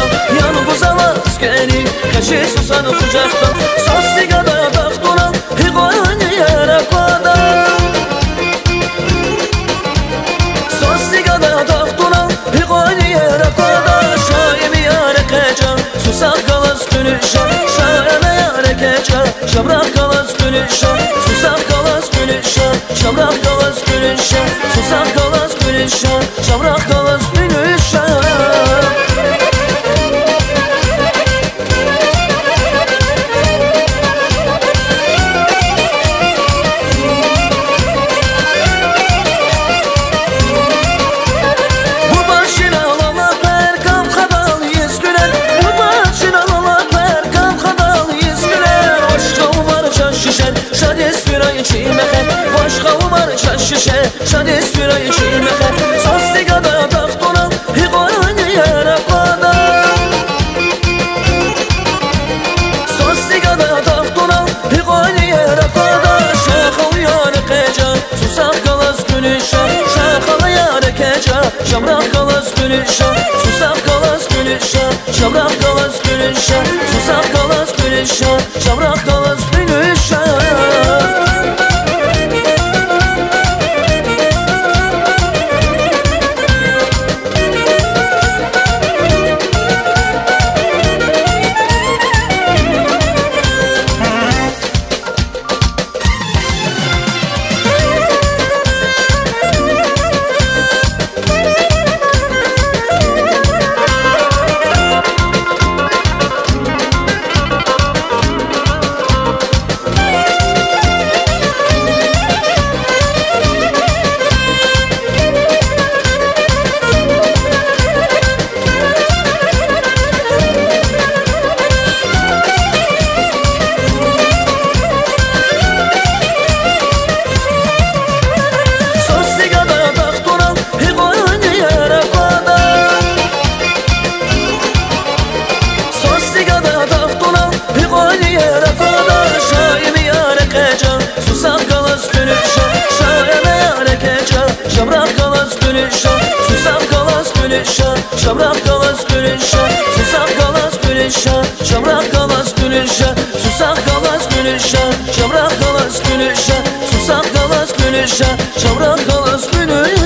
uzaktan, yalnız askeri kaşı susanı kucaktan. Sostigada takturan hikayeni yere kadar, Sostigada takturan hikayeni yere kadar. Şaimi yere kecan susak kalas gülüşen, şaime yere kecan şamrak kalas gülüşen, susak kalas gülüşen, şamrak kalas gülüşen, susak kalas gülüşen, şamrak kalas gülüşen. Şades bir ay içilmekte, Sostigada takturan hikayeni yere kadar, Sostigada takturan hikayeni yere kadar. Şakalı yare kecan susak kalas gülüşen, şakalı yare kecan şamrak kalas gülüşen, susak kalas gülüşen, şamrak kalas gülüşen, susak kalas gülüşen, şamrak kalas gülüşen. Şamrak kalas gülüşen, susak kalas gülüşen, şamrak kalas gülüşen, susak kalas gülüşen, şamrak kalas gülüşen, susak kalas gülüşen, şamrak kalas gülüşen, susak kalas gülüşen, şamrak kalas gülüşen.